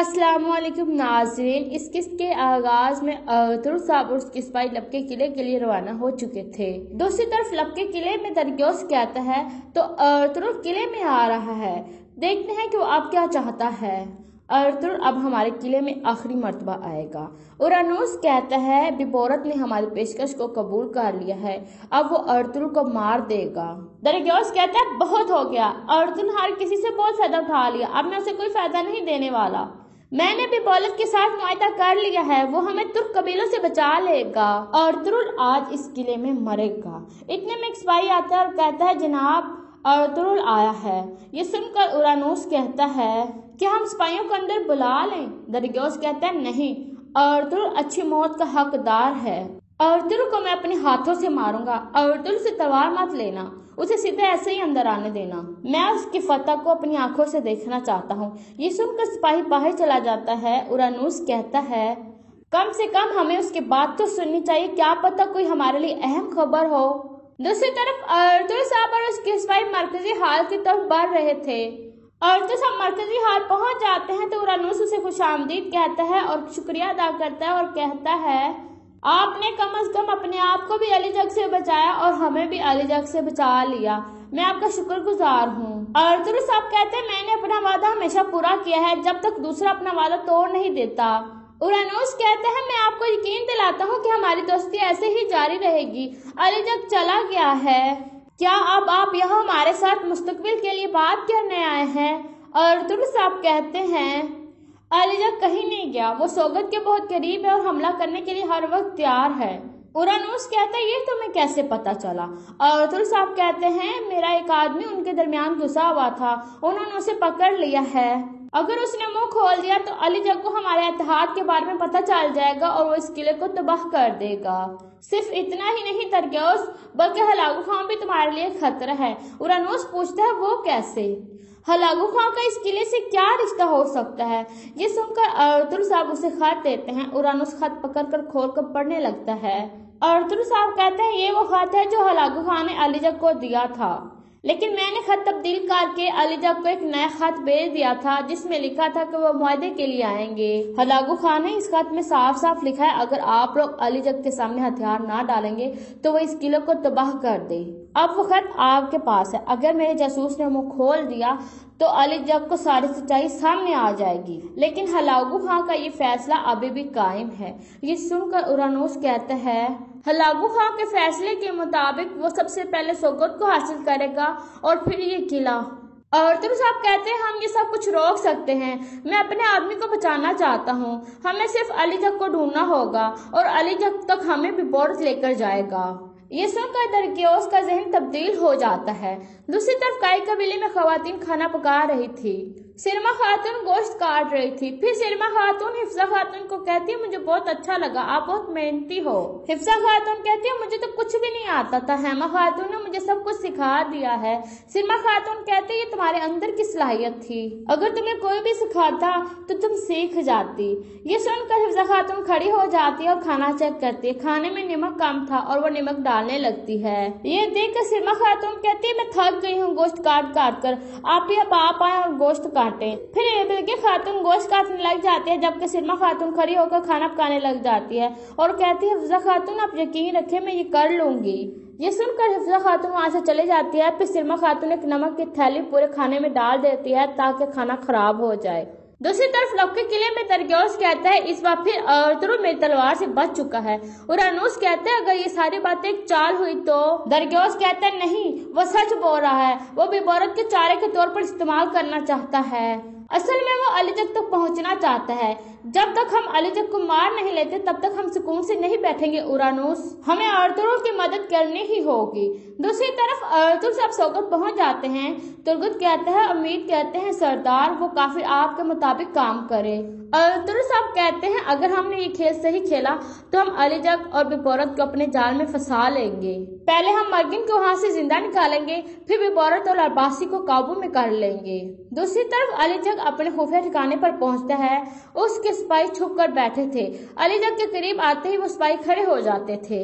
السلام علیکم ناظرین، اس قسط کے آغاز میں ارطغرل صاحب اور اس کے سپاہی لبکے قلعے کے لیے روانہ ہو چکے تھے۔ دوسری طرف لبکے قلعے میں درگیوس کہتا ہے تو ارطغرل قلعے میں آ رہا ہے۔ دیکھتے ہیں کہ وہ اب کیا چاہتا ہے۔ ارطغرل اب ہمارے قلعے میں آخری مرتبہ آئے گا۔ اورانوس کہتا ہے ببورت نے ہماری پیشکش کو قبول کر لیا ہے، اب وہ ارطغرل کو مار دے گا۔ درگیوس کہتا ہے بہت ہو گیا، ارطغرل نے ہر کسی سے بہت فائدہ اٹھا لیا، اب میں اسے کوئی فائدہ نہیں دینے والا۔ میں نے ببورت کے ساتھ معاہدہ کر لیا ہے، وہ ہمیں ترک قبیلوں سے بچا لے گا۔ ارطغرل آج اس قلعے میں مرے گا۔ اتنے میں ایک سپاہی آتا ہے اور کہتا ہے جناب ارطغرل آیا ہے۔ یہ سن کر اورانوس کہتا ہے کہ ہم سپاہیوں کو اندر بلا لیں؟ درگیوس کہتا ہے نہیں، ارطغرل اچھی موت کا حقدار ہے، ارطغرل کو میں اپنے ہاتھوں سے ماروں گا۔ ارطغرل سے تلوار مت لینا، اسے سیدھے ایسے ہی اندر آنے دینا، میں اس کی فتح کو اپنی آنکھوں سے دیکھنا چاہتا ہوں۔ یہ سن کر سپاہی باہر چلا جاتا ہے۔ اورانوس کہتا ہے کم سے کم ہمیں اس کی بات تو سننی چاہیے، کیا پتہ کوئی ہمارے لیے اہم خبر ہو۔ دوسری طرف ارطغرل صاحب اور اس کے سپاہی مرکزی ہال کی طرف بڑھ رہے تھے۔ ارطغرل صاحب مرکزی ہال پہنچ جاتے ہیں تو اورانوس اسے خوش آمدید کہتا ہے اور شکریہ ادا کرتا ہے اور کہتا ہے آپ نے کم از کم اپنے آپ کو بھی علی جنگ سے بچایا اور ہمیں بھی علی جنگ سے بچا لیا، میں آپ کا شکر گزار ہوں۔ ارطغرل صاحب کہتے ہیں میں نے اپنا وعدہ ہمیشہ پورا کیا ہے جب تک دوسرا اپنا وعدہ توڑ نہیں دیتا۔ اورانوس کہتے ہیں میں آپ کو یقین دلاتا ہوں کہ ہماری دوستی ایسے ہی جاری رہے گی، علی جنگ چلا گیا ہے، کیا اب آپ یہاں ہمارے ساتھ مستقبل کے لیے بات کرنے آئے ہیں؟ ارطغرل صاحب کہتے ہیں علی جنگ کہیں نہیں گیا، وہ سوگت کے بہت قریب ہے اور حملہ کرنے کے لیے ہر وقت تیار ہے۔ اورانوس کہتا ہے یہ تمہیں کیسے پتا چلا؟ ارطغرل صاحب کہتے ہیں میرا ایک آدمی ان کے درمیان گھسا ہوا تھا، انہوں نے اسے پکڑ لیا ہے، اگر اس نے منہ کھول دیا تو علی جنگ کو ہمارے اتحاد کے بارے میں پتہ چل جائے گا اور وہ اس قلعے کو تباہ کر دے گا۔ صرف اتنا ہی نہیں درگیوس، بلکہ ہلاکو خان بھی تمہارے لیے خطرہ ہے۔ اورانوس پوچھتا ہے وہ کیسے؟ ہلاکو خان کا اس قلعے سے کیا رشتہ ہو سکتا ہے؟ یہ سن کر ارطغرل صاحب اسے خط دیتے ہیں۔ اورانوس خط پکڑ کر کھول کر پڑھنے لگتا ہے۔ ارطغرل صاحب کہتے ہیں یہ وہ خط ہے جو ہلاکو خان نے علی جنگ کو دیا تھا، لیکن میں نے خط تبدیل کر کے علی جنگ کو ایک نیا خط بھیج دیا تھا جس میں لکھا تھا کہ وہ معاہدے کے لیے آئیں گے۔ ہلاکو خان نے اس خط میں صاف صاف لکھا ہے اگر آپ لوگ علی جنگ کے سامنے ہتھیار نہ ڈالیں گے تو وہ اس قلعے کو تباہ کر دے۔ اب وہ خط آپ کے پاس ہے، اگر میرے جاسوس نے منہ کھول دیا تو علی جنگ کو ساری سچائی سامنے آ جائے گی، لیکن ہلاکو خان کا یہ فیصلہ ابھی بھی قائم ہے۔ یہ سن کر اورانوس کہتا ہے ہلاکو خان کے فیصلے کے مطابق وہ سب سے پہلے سوگت کو حاصل کرے گا اور پھر یہ قلعہ۔ ارطغرل صاحب کہتے ہیں ہم یہ سب کچھ روک سکتے ہیں، میں اپنے آدمی کو بچانا چاہتا ہوں، ہمیں صرف علی جنگ کو ڈھونڈنا ہوگا اور علی جنگ تک ہمیں ببورت لے کر جائے گا۔ یہ سن کر درگیوس کا ذہن تبدیل ہو جاتا ہے۔ دوسری طرف کائی قبیلے میں خواتین کھانا پکا رہی تھی۔ سرما خاتون گوشت کاٹ رہی تھی، پھر سرما خاتون حفصہ خاتون کو کہتی ہے مجھے بہت اچھا لگا، آپ بہت محنتی ہو۔ حفصہ خاتون کہتی ہے مجھے تو کچھ بھی نہیں آتا تھا، ہیما خاتون نے مجھے سب کچھ سکھا دیا ہے۔ سرما خاتون کہتی ہے یہ تمہارے اندر کی صلاحیت تھی، اگر تمہیں کوئی بھی سکھاتا تو تم سیکھ جاتی۔ یہ سن کر حفصہ خاتون کھڑی ہو جاتی ہے اور کھانا چیک کرتی ہے، کھانے میں نمک کم تھا اور وہ نمک ڈالنے لگتی ہے۔ یہ دیکھ کر سرما خاتون کہتی ہے میں تھک گئی ہوں گوشت کاٹ کاٹ کر، آپ بھی اب آپ آئیں اور گوشت کاٹیں۔ پھر بلکہ خاتون گوشت کاٹنے لگ جاتی ہے جبکہ سرما خاتون کھڑی ہو کر کھانا پکانے لگ جاتی ہے اور کہتی ہے حفصہ خاتون آپ یقین رکھیں میں یہ کر لوں گی۔ یہ سن کر حفصہ خاتون وہاں سے چلے جاتی ہے۔ پھر سرما خاتون ایک نمک کی تھیلی پورے کھانے میں ڈال دیتی ہے تاکہ کھانا خراب ہو جائے۔ دوسری طرف لبکے قلعے میں درگیوس کہتا ہے اس بار پھر ارطغرل میری تلوار سے بچ چکا ہے۔ اورانوس کہتا ہے اگر یہ ساری باتیں ایک چال ہوئی تو؟ درگیوس کہتا ہے نہیں، وہ سچ بول رہا ہے، وہ ببورت کے چارے کے طور پر استعمال کرنا چاہتا ہے، اصل میں وہ علی جنگ تک پہنچنا چاہتا ہے، جب تک ہم علی جنگ کو مار نہیں لیتے تب تک ہم سکون سے نہیں بیٹھیں گے اورانوس، ہمیں ارطغرل کی مدد کرنی ہی ہوگی۔ دوسری طرف ارطغرل صاحب سوگت پہنچ جاتے ہیں۔ ترگت کہتا ہے امید کہتے ہیں سردار وہ کافی آپ کے مطابق کام کرے۔ ارطغرل صاحب کہتے ہیں اگر ہم نے یہ کھیل صحیح کھیلا تو ہم علی جنگ اور ببورت کو اپنے جال میں پھنسا لیں گے، پہلے ہم مرگن کو وہاں سے زندہ نکالیں گے، پھر ببورت اور ارباسی کو قابو میں کر لیں گے۔ دوسری طرف علی جنگ اپنے خفیہ ٹھکانے پر پہنچتا ہے، اس کے سپاہی چھپ کر بیٹھے تھے، علی جنگ کے قریب آتے ہی وہ سپاہی کھڑے ہو جاتے تھے،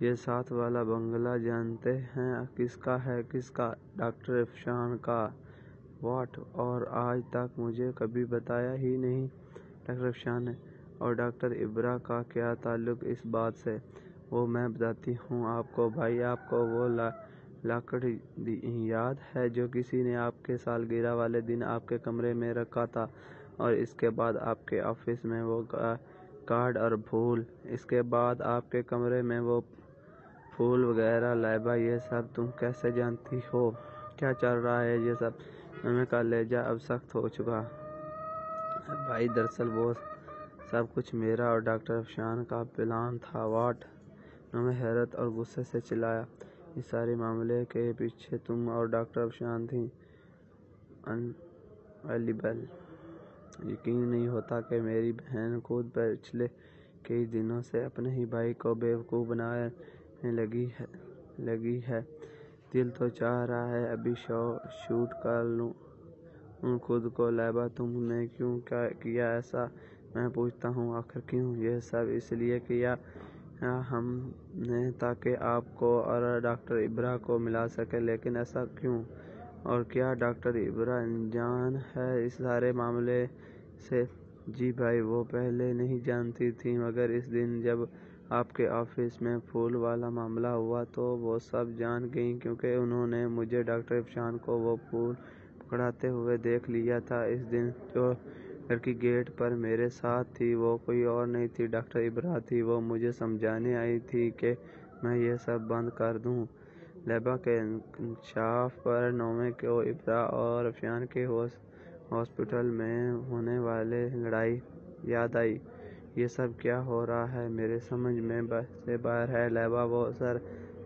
یہ ساتھ والا بنگلہ جانتے ہیں کس کا ہے؟ کس کا؟ ڈاکٹر افشان کا۔ واٹ؟ اور آج تک مجھے کبھی بتایا ہی نہیں۔ ڈاکٹر افشان نے۔ اور ڈاکٹر ابرا کا کیا تعلق اس بات سے؟ وہ میں بتاتی ہوں آپ کو بھائی۔ آپ کو وہ لاکٹ یاد ہے جو کسی نے آپ کے سالگرہ والے دن آپ کے کمرے میں رکھا تھا، اور اس کے بعد آپ کے آفس میں وہ کارڈ اور پھول، اس کے بعد آپ کے کمرے میں وہ پھول وغیرہ؟ لائبہ یہ سب تم کیسے جانتی ہو؟ کیا چل رہا ہے یہ سب؟ نومے کا لہجہ اب سخت ہو چکا۔ بھائی دراصل وہ سب کچھ میرا اور ڈاکٹر افشان کا پلان تھا۔ واٹ؟ نومے حیرت اور غصے سے چلایا۔ اس سارے معاملے کے پیچھے تم اور ڈاکٹر افشان تھیں؟ انبیلیویبل! یقین نہیں ہوتا کہ میری بہن خود پچھلے کئی دنوں سے اپنے ہی بھائی کو بیوقوف بنانے لگی ہے۔ دل تو چاہ رہا ہے ابھی شوٹ کر لوں خود کو۔ لائبہ تم نے کیوں کیا ایسا؟ میں پوچھتا ہوں آخر کیوں؟ یہ سب اس لیے کیا ہم نے تاکہ آپ کو اور ڈاکٹر ابرا کو ملا سکے، لیکن ایسا کیوں؟ اور کیا ڈاکٹر ابرا انجان ہے اس سارے معاملے سے؟ جی بھائی، وہ پہلے نہیں جانتی تھی، مگر اس دن جب آپ کے آفس میں پھول والا معاملہ ہوا تو وہ سب جان گئیں، کیونکہ انہوں نے مجھے ڈاکٹر افشان کو وہ پھول پکڑاتے ہوئے دیکھ لیا تھا۔ اس دن جو لڑکی گیٹ پر میرے ساتھ تھی وہ کوئی اور نہیں تھی، ڈاکٹر ابرا تھی۔ وہ مجھے سمجھانے آئی تھی کہ میں یہ سب بند کر دوں۔ لائبہ کے انکشاف پر نومے کو ابرا اور افشان کے ہاسپٹل میں ہونے والی لڑائی یاد آئی۔ یہ سب کیا ہو رہا ہے؟ میرے سمجھ میں سے باہر ہے۔ لائبہ وہ سر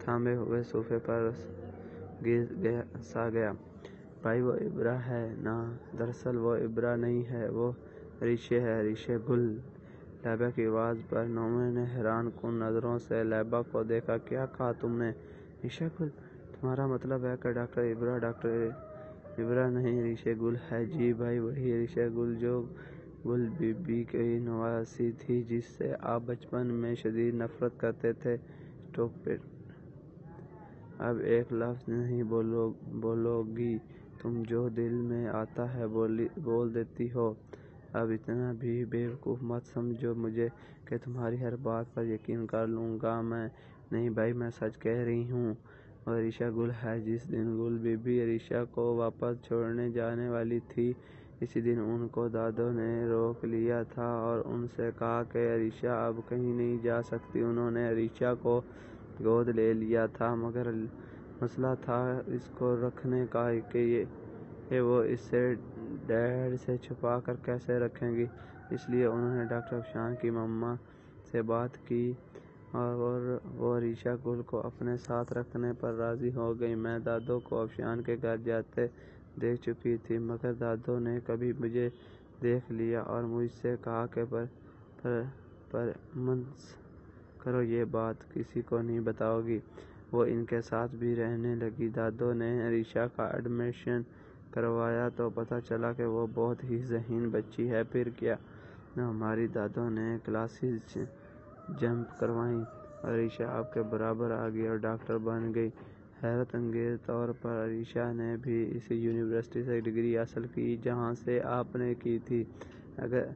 تھامے ہوئے صوفے پر سا گیا۔ بھائی وہ ابرا ہے نا؟ دراصل وہ ابرا نہیں ہے، وہ ریشے ہے، ریشے گل۔ لائبہ کی آواز پر نومے نے حیران کن نظروں سے لائبہ کو دیکھا۔ کیا کہا تم نے؟ ریشے گل؟ تمہارا مطلب ہے کہ ڈاکٹر ابرا ڈاکٹر ابرا نہیں، ریشے گل ہے؟ جی بھائی وہی ریشے گل جو گل بی بی کی نواسی تھی، جس سے آپ بچپن میں شدید نفرت کرتے تھے۔ اسٹوپڈ! اب ایک لفظ نہیں بولو گی تم، جو دل میں آتا ہے بول دیتی ہو۔ اب اتنا بھی بیوقوف مت سمجھو مجھے کہ تمہاری ہر بات پر یقین کر لوں گا میں۔ نہیں بھائی، میں سچ کہہ رہی ہوں۔ وہ ریشہ گل ہے۔ جس دن گل بی بی ریشہ کو واپس چھوڑنے جانے والی تھی، اسی دن ان کو دادو نے روک لیا تھا اور ان سے کہا کہ ریشہ اب کہیں نہیں جا سکتی۔ انہوں نے ریشہ کو گود لے لیا تھا، مگر مسئلہ تھا اس کو رکھنے کا کہ وہ اسے ڈیڈ سے چھپا کر کیسے رکھیں گی۔ اس لیے انہوں نے ڈاکٹر افشان کی مما سے بات کی اور وہ ریشہ گل کو اپنے ساتھ رکھنے پر راضی ہو گئی۔ میں دادو کو افشان کے گھر جاتے دیکھ چکی تھی، مگر دادو نے کبھی مجھے دیکھ لیا اور مجھ سے کہا کہ پرامنس کرو یہ بات کسی کو نہیں بتاؤ گی۔ وہ ان کے ساتھ بھی رہنے لگی۔ دادو نے ریشہ کا ایڈمیشن کروایا تو پتہ چلا کہ وہ بہت ہی ذہین بچی ہے۔ پھر کیا؟ ہماری دادو نے کلاسز جمپ کروائیں اور ریشہ آپ کے برابر آ گئی اور ڈاکٹر بن گئی۔ حیرت انگیز طور پر ریشہ نے بھی اسی یونیورسٹی سے ڈگری حاصل کی جہاں سے آپ نے کی تھی۔ اگر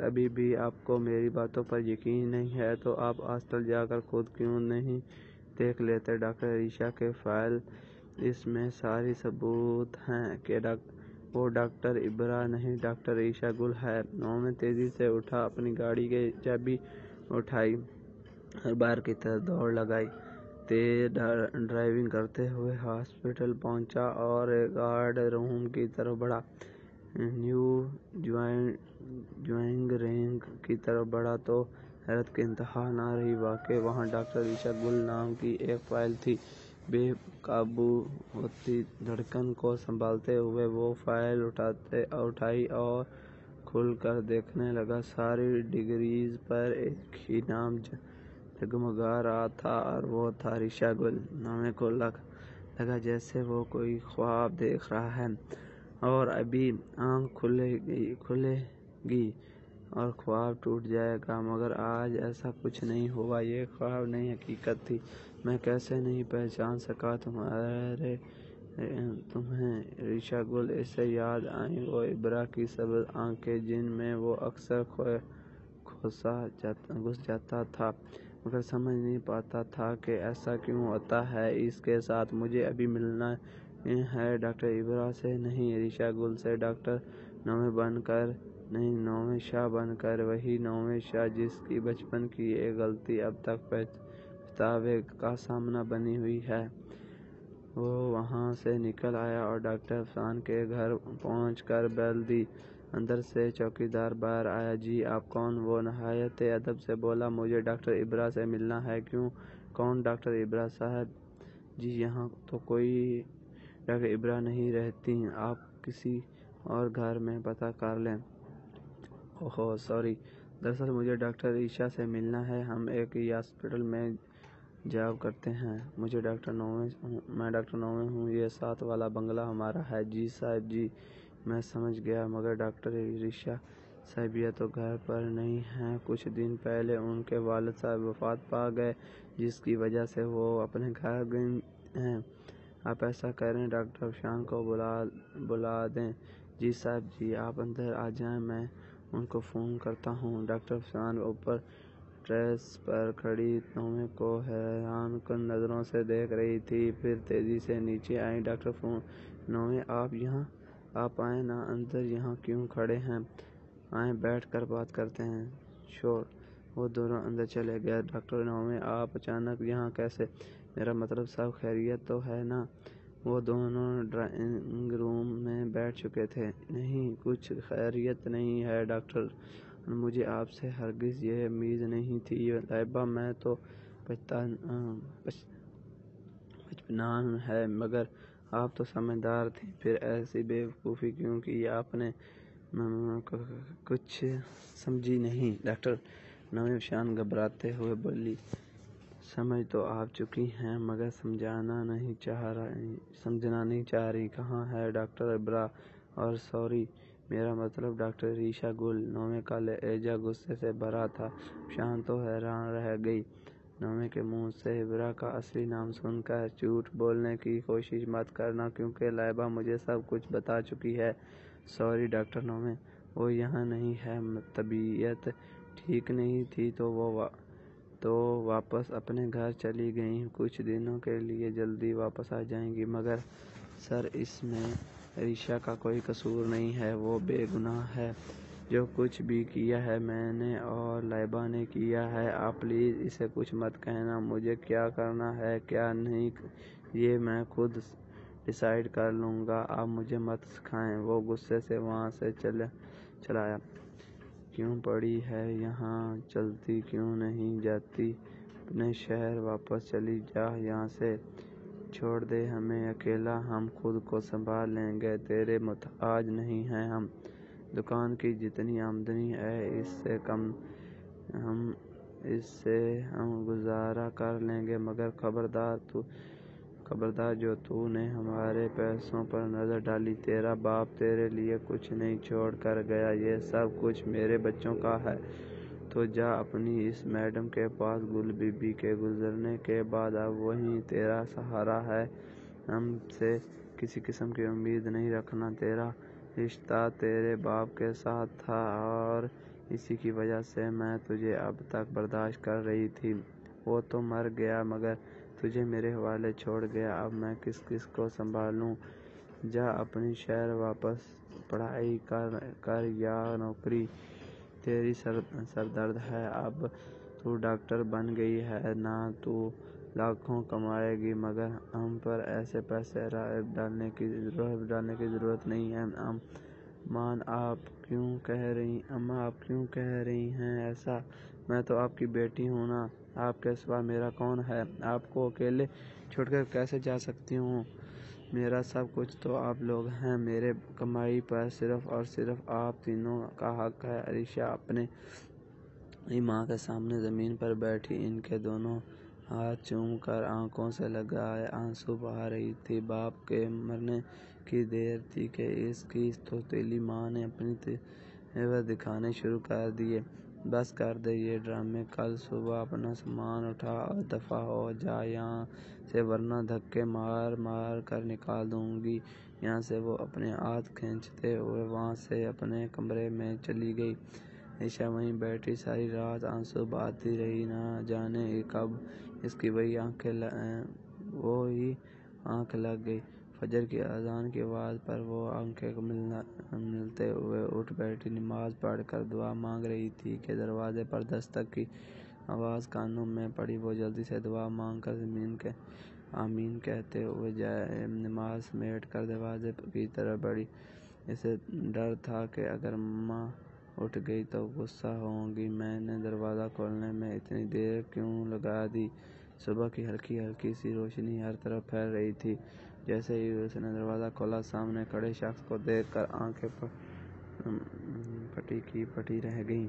ابھی بھی آپ کو میری باتوں پر یقین نہیں ہے تو آپ ہاسٹل جا کر خود کیوں نہیں دیکھ لیتے؟ ڈاکٹر ریشہ کے فائل، اس میں ساری ثبوت ہیں کہ وہ ڈاکٹر ابرا نہیں ڈاکٹر ریشہ گل ہے۔ نومے تیزی سے اٹھا، اپنی گاڑی کی چابی اٹھائی اور باہر کی طرف دوڑ لگائی۔ تیز ڈرائیونگ کرتے ہوئے ہاسپٹل پہنچا اور گارڈ روم کی طرف بڑھا۔ نیو جوائنگ رنگ کی طرف بڑھا تو حیرت کی انتہا نہ رہی۔ واقعی وہاں ڈاکٹر ریشہ گل نام کی ایک فائل تھی۔ بے قابو ہوتی دھڑکن کو سنبھالتے ہوئے وہ فائل اٹھائی اور کھول کر دیکھنے لگا۔ ساری ڈگریز پر ایک ہی نام جگمگا رہا تھا اور وہ تھا ریشہ گل۔ نومے کو لگا جیسے وہ کوئی خواب دیکھ رہا ہے اور ابھی آنکھ کھلے گی اور خواب ٹوٹ جائے گا، مگر آج ایسا کچھ نہیں ہوا۔ یہ خواب نہیں حقیقت تھی۔ میں کیسے نہیں پہچان سکا تمہیں ریشا گل۔ اسے یاد آئیں وہ ابرا کی سبز آنکھیں جن میں وہ اکثر گھس جاتا تھا، مگر سمجھ نہیں پاتا تھا کہ ایسا کیوں ہوتا ہے اس کے ساتھ۔ مجھے ابھی ملنا ہے ڈاکٹر ابرا سے، نہیں ریشا گل سے، ڈاکٹر نویں بن کر نہیں، نویں شاہ بن کر، وہی نویں شاہ جس کی بچپن کی ایک غلطی اب تک پچھتاوے کا سامان بنی ہوئی ہے۔ وہ وہاں سے نکل آیا اور ڈاکٹر عفان کے گھر پہنچ کر بیل دی۔ اندر سے چوکیدار باہر آیا۔ جی آپ کون؟ وہ نہایت ادب سے بولا، مجھے ڈاکٹر ابرا سے ملنا ہے۔ کیوں؟ کون ڈاکٹر ابرا صاحب؟ جی یہاں تو کوئی ڈاکٹر ابرا نہیں رہتی، آپ کسی اور گھر میں پتہ کر لیں۔ اوہ سوری، دراصل مجھے ڈاکٹر ریشا سے ملنا ہے، ہم ایک ہی ہاسپٹل میں جاب کرتے ہیں۔ میں ڈاکٹر نویں ہوں، یہ 7 والا بنگلہ ہمارا ہے۔ جی صاحب جی میں سمجھ گیا، مگر ڈاکٹر ریشا صاحبہ تو گھر پر نہیں ہیں، کچھ دن پہلے ان کے والد صاحب وفات پا گئے، جس کی وجہ سے وہ اپنے گھر گئی ہیں۔ آپ ایسا کریں ڈاکٹر عفان کو بلا دیں۔ جی صاحب جی آپ اندر آ جائیں، میں ان کو فون کرتا ہوں۔ ڈاکٹر عفان اوپر ٹیریس پر کھڑی نویں کو حیران کن نظروں سے دیکھ رہی تھی، پھر تیزی سے نیچے آئی۔ ڈاکٹر نویں آپ یہاں؟ آپ آئیں نا اندر، یہاں کیوں کھڑے ہیں؟ آئیں بیٹھ کر بات کرتے ہیں۔ شور۔ وہ دونوں اندر چلے گئے۔ ڈاکٹر نویں آپ اچانک یہاں کیسے؟ میرا مطلب سب خیریت تو ہے نا؟ وہ دونوں ڈرائنگ روم میں بیٹھ چکے تھے۔ نہیں کچھ خیریت نہیں ہے ڈاکٹر، مجھے آپ سے ہرگز یہ امید نہیں تھی۔ لائبہ میں تو بچپن ہے، مگر آپ تو سمجھدار تھیں، پھر ایسی بے وقوفی کیوں کی آپ نے؟ کچھ سمجھی نہیں ڈاکٹر نویں عفان گھبراتے ہوئے بولی۔ سمجھ تو آپ چکی ہیں، مگر سمجھنا نہیں چاہ رہی۔ کہاں ہے ڈاکٹر ابرا؟ اور سوری میرا مطلب ڈاکٹر ریشا گل۔ نویں کا لہجہ غصے سے بھرا تھا۔ عفان تو حیران رہ گئی۔ نویں کے منہ سے ابرا کا اصلی نام سن کر جھوٹ بولنے کی کوشش مت کرنا، کیونکہ لائبہ مجھے سب کچھ بتا چکی ہے۔ سوری ڈاکٹر نویں، وہ یہاں نہیں ہے، طبیعت ٹھیک نہیں تھی تو واپس اپنے گھر چلی گئیں، کچھ دنوں کے لیے جلدی واپس آ جائیں گی۔ مگر سر اس میں ریشا کا کوئی قصور نہیں ہے، وہ بے گناہ ہے۔ جو کچھ بھی کیا ہے میں نے اور لائبہ نے کیا ہے، آپ پلیز اسے کچھ مت کہنا۔ مجھے کیا کرنا ہے کیا نہیں یہ میں خود ڈیسائیڈ کر لوں گا، آپ مجھے مت سکھائیں۔ وہ غصے سے وہاں سے چلایا۔ کیوں پڑی ہے یہاں؟ چلتی کیوں نہیں جاتی؟ اپنے شہر واپس چلی جا، یہاں سے چھوڑ دے ہمیں اکیلا، ہم خود کو سنبھال لیں گے، تیرے محتاج نہیں ہیں ہم۔ دکان کی جتنی آمدنی ہے اس سے ہم گزارا کر لیں گے، مگر خبردار جو تو نے ہمارے پیسوں پر نظر ڈالی، تیرا باپ تیرے لیے کچھ نہیں چھوڑ کر گیا، یہ سب کچھ میرے بچوں کا ہے۔ تو جا اپنی اس میڈم کے پاس، گل بی بی کے گزرنے کے بعد اب وہی تیرا سہارا ہے، ہم سے کسی قسم کی امید نہیں رکھنا۔ تیرا رشتہ تیرے باپ کے ساتھ تھا اور اسی کی وجہ سے میں تجھے اب تک برداشت کر رہی تھی، وہ تو مر گیا مگر تجھے میرے حوالے چھوڑ گیا، اب میں کس کو سنبھالوں؟ جا اپنی شہر واپس، پڑھائی کر یا نوکری، تیری سردرد ہے، اب تو ڈاکٹر بن گئی ہے نا، تو لاکھوں کمائے گی، مگر ہم پر ایسے پیسے ڈالنے کی ضرورت نہیں ہے۔ اماں آپ کیوں کہہ رہی ہیں ایسا؟ میں تو آپ کی بیٹی ہوں نا، آپ کے سوا میرا کون ہے؟ آپ کو اکیلے چھوڑ کر کیسے جا سکتی ہوں؟ میرا سب کچھ تو آپ لوگ ہیں، میرے کمائی پر صرف اور صرف آپ تینوں کا حق ہے۔ عائشہ اپنے ماں کے سامنے زمین پر بیٹھی، ان کے دونوں ہاتھ چوم کر آنکھوں سے لگائے آنسو بہا رہی تھی۔ باپ کے مرنے کی دیر تھی کہ اس کی سوتیلی ماں نے اپنی عوض دکھانے شروع کر دیے۔ بس کر دے یہ ڈرامے، کل صبح اپنا سامان اٹھا اور دفع ہو جا یہاں سے، ورنہ دھکے مار مار کر نکال دوں گی یہاں سے۔ وہ اپنے ہاتھ کھینچتے ہوئے وہاں سے اپنے کمرے میں چلی گئی۔ عائشہ وہیں بیٹھی ساری رات آنسو بہاتی رہی، نہ جانے کب اس کی وہی آنکھ لگ گئی۔ فجر کی اذان کی آواز پر وہ آنکھیں ملتے ہوئے اٹھ بیٹھی، نماز پڑھ کر دعا مانگ رہی تھی کہ دروازے پر دستک کی آواز کانوں میں پڑی۔ وہ جلدی سے دعا مانگ کر آمین کہتے ہوئے جائے نماز سمیٹ کر دروازے کی طرف بڑھی۔ اسے ڈر تھا کہ اگر ماں اٹھ گئی تو غصہ ہوں گی، میں نے دروازہ کھولنے میں اتنی دیر کیوں لگا دی۔ صبح کی ہلکی ہلکی سی روشنی ہر طرف پھیل رہی تھی۔ جیسے ہی اس نے دروازہ کھولا، سامنے کھڑے شخص کو دیکھ کر آنکھیں پٹی کی پٹی رہ گئیں۔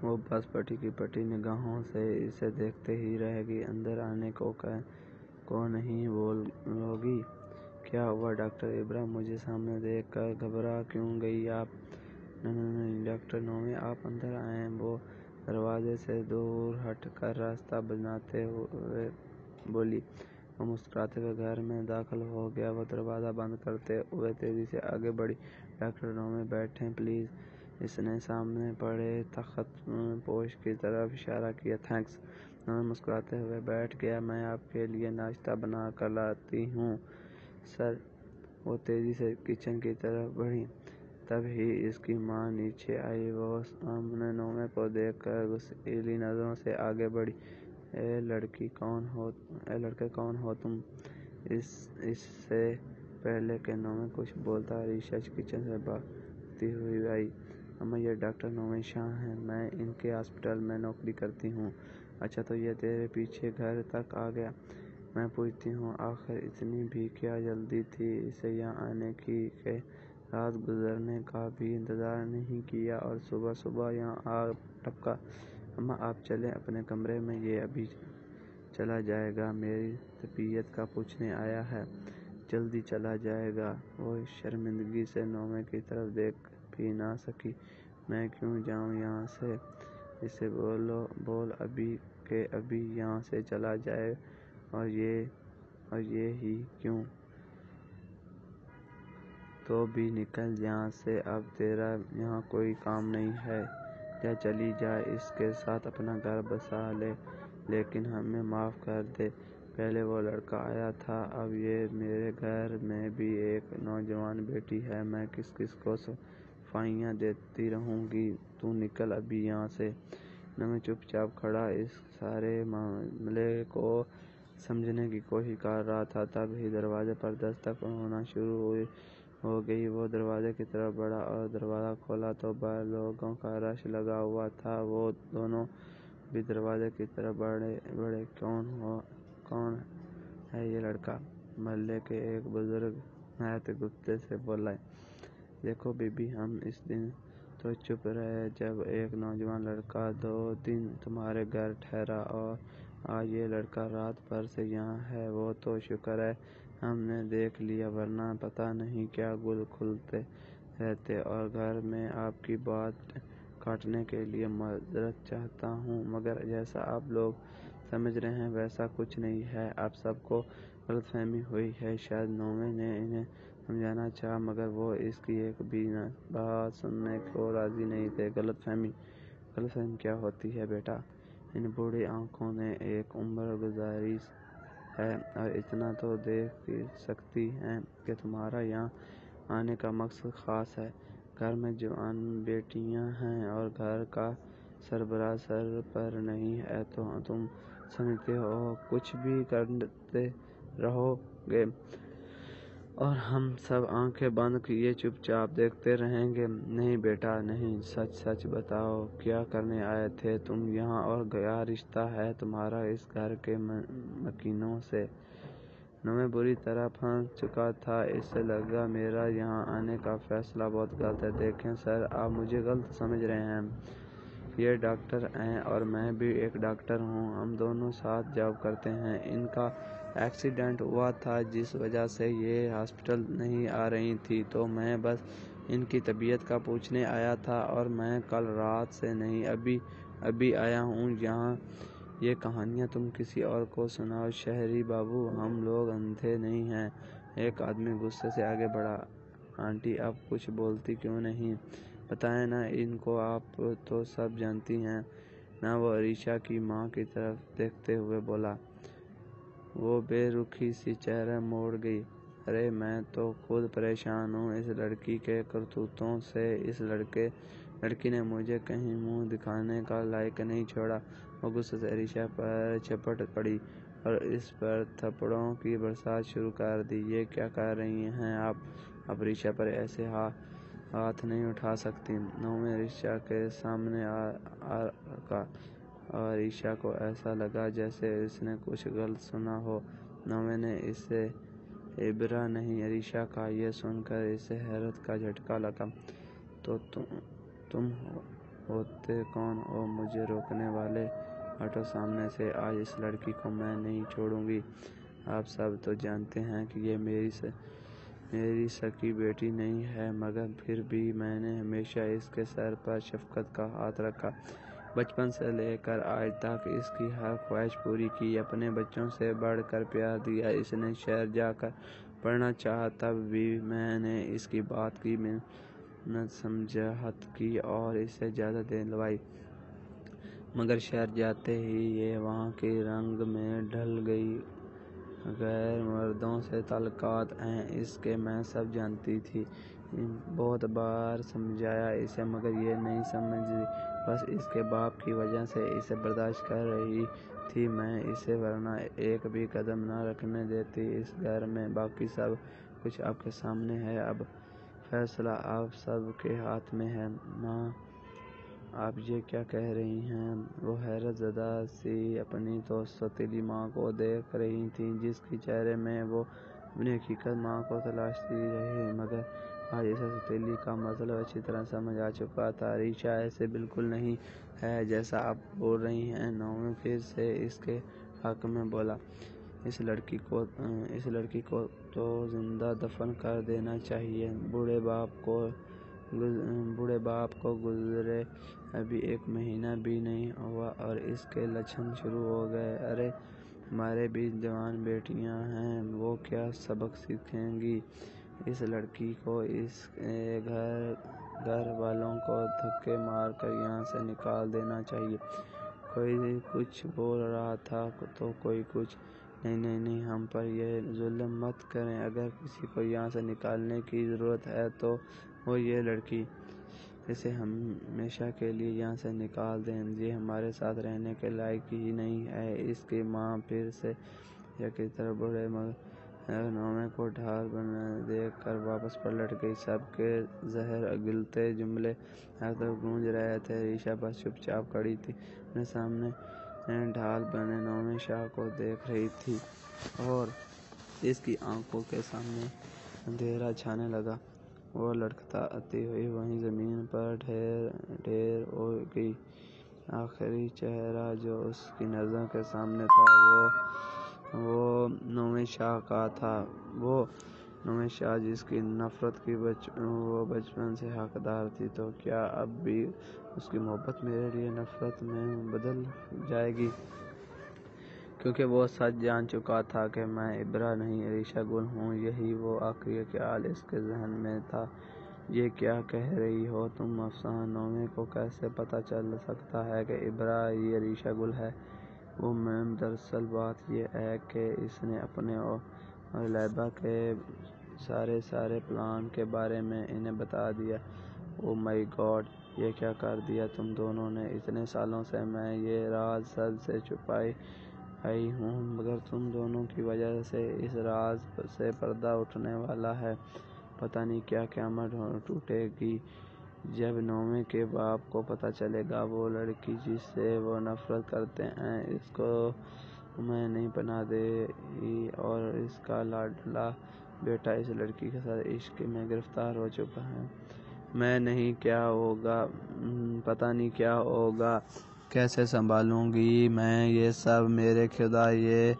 وہ بس پٹی کی پٹی نگاہوں سے اسے دیکھتے ہی رہ گئی۔ اندر آنے کو نہیں بولوگی؟ کیا ہوا ڈاکٹر ابرا؟ مجھے سامنے دیکھ کر گھبرا کیوں گئی آپ؟ نہیں ڈاکٹر نومے، آپ اندر آئیں۔ وہ دروازے سے دور ہٹ کر راستہ بناتے ہوئے بولی۔ وہ مسکراتے ہوئے گھر میں داخل ہو گیا۔ وہ دروازہ بند کرتے ہوئے تیزی سے آگے بڑھی۔ ڈاکٹر نومے بیٹھیں پلیز۔ اس نے سامنے پڑے تخت پوش کی طرف اشارہ کیا۔ تھینکس۔ نومے مسکراتے ہوئے بیٹھ گیا۔ میں آپ کے لیے ناشتہ بنا کر لاتی ہوں سر۔ وہ تیزی سے کچن کی طرف بڑھی۔ تب ہی اس کی ماں نیچے آئی۔ وہ سامنے نومے کو دیکھ کر غصیلی نظروں سے آگے بڑھی۔ اے لڑکے کون ہو تم؟ اس سے پہلے کہ نومے کچھ بولتا، عائشہ کچن سے بھاگتی ہوئی آئی۔ اماں یہ ڈاکٹر نومے شاہ ہیں، میں ان کے ہاسپٹل میں نوکری کرتی ہوں۔ اچھا تو یہ تیرے پیچھے گھر تک آ گیا؟ میں پوچھتی ہوں آخر اتنی بھی کیا جلدی تھی اسے یہاں آنے کی کہ رات گزرنے کا بھی انتظار نہیں کیا اور صبح صبح یہاں آ ٹپکا؟ اماں آپ چلیں اپنے کمرے میں، یہ ابھی چلا جائے گا، میری طبیعت کا پوچھنے آیا ہے، جلدی چلا جائے گا۔ وہ شرمندگی سے نومے کی طرف دیکھ بھی نہ سکی۔ میں کیوں جاؤں یہاں سے؟ اسے بول ابھی کہ ابھی یہاں سے چلا جائے۔ اور یہ ہی کیوں؟ تو بھی نکل یہاں سے، اب تیرا یہاں کوئی کام نہیں ہے، یا چلی جا، اس کے ساتھ اپنا گھر بسا لے، لیکن ہمیں معاف کر دے، پہلے وہ لڑکا آیا تھا، اب یہ میرے گھر میں بھی ایک نوجوان بیٹی ہے، میں کس کس کو صفائیاں دیتی رہوں گی، تو نکل ابھی یہاں سے۔ نومے چپ چاپ کھڑا اس سارے معاملے کو سمجھنے کی کوشش کر رہا تھا۔ تب ہی دروازے پر دستک ہونا شروع ہو گئی۔ وہ دروازے کی طرف بڑھا اور دروازہ کھولا تو باہر لوگوں کا رش لگا ہوا تھا۔ وہ دونوں بھی دروازے کی طرف بڑھے۔ کون ہے یہ لڑکا؟ محلے کے ایک بزرگ نہایت غصے سے بولے۔ دیکھو بی بی، ہم اس دن تو چپ رہے جب ایک نوجوان لڑکا 2 دن تمہارے گھر ٹھہرا، اور آج یہ لڑکا رات بھر سے یہاں ہے، وہ تو شکر ہے ہم نے دیکھ لیا، ورنہ پتہ نہیں کیا گل کھولتے رہتے۔ اور گھر میں آپ کی بات کاٹنے کے لیے معذرت چاہتا ہوں، مگر جیسا آپ لوگ سمجھ رہے ہیں ویسا کچھ نہیں ہے، آپ سب کو غلط فہمی ہوئی ہے۔ شاید نومے نے انہیں سمجھانا چاہا، مگر وہ اس کی ایک بھی بات سننے کو راضی نہیں تھے۔ غلط فہمی کیا ہوتی ہے بیٹا؟ ان بوڑھی آنکھوں نے ایک عمر گزاری ہے، اور اتنا تو دیکھ سکتی ہیں کہ تمہارا یہاں آنے کا مقصد خاص ہے۔ گھر میں جوان بیٹیاں ہیں اور گھر کا سربراہ سر پر نہیں ہے، تو تم سمجھتے ہو کچھ بھی کرتے رہو گے اور ہم سب آنکھیں بند کیے چپ چاپ دیکھتے رہیں گے؟ نہیں بیٹا نہیں، سچ بتاؤ، کیا کرنے آئے تھے تم یہاں، اور کیا رشتہ ہے تمہارا اس گھر کے مکینوں سے؟ نومے بری طرح پھنس چکا تھا۔ اسے لگا میرا یہاں آنے کا فیصلہ بہت غلط ہے۔ دیکھیں سر، آپ مجھے غلط سمجھ رہے ہیں، یہ ڈاکٹر ہیں اور میں بھی ایک ڈاکٹر ہوں، ہم دونوں ساتھ جاب کرتے ہیں۔ ان کا ایکسیڈنٹ ہوا تھا جس وجہ سے یہ ہاسپٹل نہیں آ رہی تھیں، تو میں بس ان کی طبیعت کا پوچھنے آیا تھا اور میں کل رات سے نہیں ابھی آیا ہوں یہاں۔ یہ کہانیاں تم کسی اور کو سناؤ شہری بابو، ہم لوگ اندھے نہیں ہیں۔ ایک آدمی غصے سے آگے بڑھا۔ آنٹی اب کچھ بولتی کیوں نہیں؟ بتائیں نا ان کو، آپ تو سب جانتی ہیں نا۔ وہ عریشہ کی ماں کی طرف دیکھتے ہوئے بولا۔ وہ بے رخی سی چہرہ موڑ گئی۔ ارے میں تو خود پریشان ہوں اس لڑکی کے کرتوتوں سے۔ اس لڑکی نے مجھے کہیں منہ دکھانے کا لائق نہیں چھوڑا۔ وہ غصے سے عریشہ پر جھپٹ پڑی اور اس پر تھپڑوں کی برسات شروع کر دی۔ یہ کیا کر رہی ہیں آپ؟ عریشہ پر ایسے ہاتھ نہیں اٹھا سکتی۔ نومیں عریشہ کے سامنے آ رکا اور عریشہ کو ایسا لگا جیسے اس نے کچھ غلط سنا ہو۔ نومیں نے اسے ابرا نہیں عریشہ کہا۔ یہ سن کر اسے حیرت کا جھٹکا لگا۔ تو تم ہوتے کون ہو مجھے روکنے والے؟ ہٹو سامنے سے، آج اس لڑکی کو میں نہیں چھوڑوں گی۔ آپ سب تو جانتے ہیں کہ یہ میری سکی بیٹی نہیں ہے، مگر پھر بھی میں نے ہمیشہ اس کے سر پر شفقت کا ہاتھ رکھا۔ بچپن سے لے کر آج تک اس کی ہر خواہش پوری کی، اپنے بچوں سے بڑھ کر پیار دیا۔ اس نے شہر جا کر پڑھنا چاہا، تب بھی میں نے اس کی بات کی منت سماجت کی اور اسے اجازت دلوائی، مگر شہر جاتے ہی یہ وہاں کے رنگ میں ڈھل گئی۔ غیر مردوں سے تعلقات ہیں اس کے، میں سب جانتی تھی۔ بہت بار سمجھایا اسے مگر یہ نہیں سمجھی، بس اس کے باپ کی وجہ سے اسے برداشت کر رہی تھی میں اسے، ورنہ ایک بھی قدم نہ رکھنے دیتی اس گھر میں۔ باقی سب کچھ آپ کے سامنے ہے، اب فیصلہ آپ سب کے ہاتھ میں ہے۔ ماں آپ یہ کیا کہہ رہی ہیں؟ وہ حیرت زدہ سی اپنی تو سوتیلی ماں کو دیکھ رہی تھی، جس کے چہرے میں وہ اپنی حقیقی ماں کو تلاشتی رہی، مگر آج اسے سوتیلی کا مطلب اچھی طرح سمجھ آ چکا تھا۔ عریشہ ایسے بالکل نہیں ہے جیسا آپ بول رہی ہیں۔ نومیں پھر سے اس کے حق میں بولا۔ اس لڑکی کو تو زندہ دفن کر دینا چاہیے۔ بوڑھے باپ کو گزرے ابھی 1 مہینہ بھی نہیں ہوا اور اس کے لچھن شروع ہو گئے۔ ارے ہمارے بھی جوان بیٹیاں ہیں، وہ کیا سبق سیکھیں گی؟ اس لڑکی کو اس کے گھر والوں کو دھکے مار کر یہاں سے نکال دینا چاہیے۔ کوئی کچھ بول رہا تھا تو کوئی کچھ۔ نہیں، ہم پر یہ ظلم مت کریں۔ اگر کسی کو یہاں سے نکالنے کی ضرورت ہے تو وہ یہ لڑکی، اسے ہمیشہ کے لیے یہاں سے نکال دیں۔ یہ ہمارے ساتھ رہنے کے لائق ہی نہیں ہے۔ اس کی ماں پھر سے عریشہ کی طرف بڑھی مگر نومیں کو ڈھال بنے دیکھ کر واپس پلٹ گئی۔ سب کے زہر اگلتے جملے ہر طرف گونج رہے تھے۔ عریشہ بس چپ چاپ کھڑی تھی، اپنے سامنے ڈھال بنے نومیں شاہ کو دیکھ رہی تھی اور اس کی آنکھوں کے سامنے اندھیرا چھانے لگا۔ وہ لڑکھڑاتی ہوئی وہیں زمین پر ڈھیر ہو گئی۔ آخری چہرہ جو اس کی نظروں کے سامنے تھا وہ نومیں شاہ کا تھا، وہ نومیں شاہ جس کی نفرت کی وہ بچپن سے حقدار تھی۔ تو کیا اب بھی اس کی محبت میرے لیے نفرت میں بدل جائے گی؟ کیونکہ وہ سچ جان چکا تھا کہ میں ابرا نہیں عریشہ گل ہوں۔ یہی وہ آخری خیال اس کے ذہن میں تھا۔ یہ کیا کہہ رہی ہو تم افسانہ؟ نومیں کو کیسے پتہ چل سکتا ہے کہ ابرا ہی عریشہ گل ہے؟ وہ میم دراصل بات یہ ہے کہ اس نے اپنے اور لیبا کے سارے پلان کے بارے میں انہیں بتا دیا۔ او مائی گاڈ، یہ کیا کر دیا تم دونوں نے؟ اتنے سالوں سے میں یہ راز سب سے چھپائی آئی ہوں، مگر تم دونوں کی وجہ سے اس راز سے پردہ اٹھنے والا ہے۔ پتہ نہیں کیا قیامت ٹوٹے گی جب نومیں کے باپ کو پتہ چلے گا۔ وہ لڑکی جس سے وہ نفرت کرتے ہیں، اس کو میں نہیں پناہ دے گی اور اس کا لاڈلا بیٹا اس لڑکی کے ساتھ عشق میں گرفتار ہو چکا ہے۔ میں نہیں، کیا ہوگا پتہ نہیں کیا ہوگا، کیسے سنبھالوں گی میں یہ سب؟ میرے خدا، یہ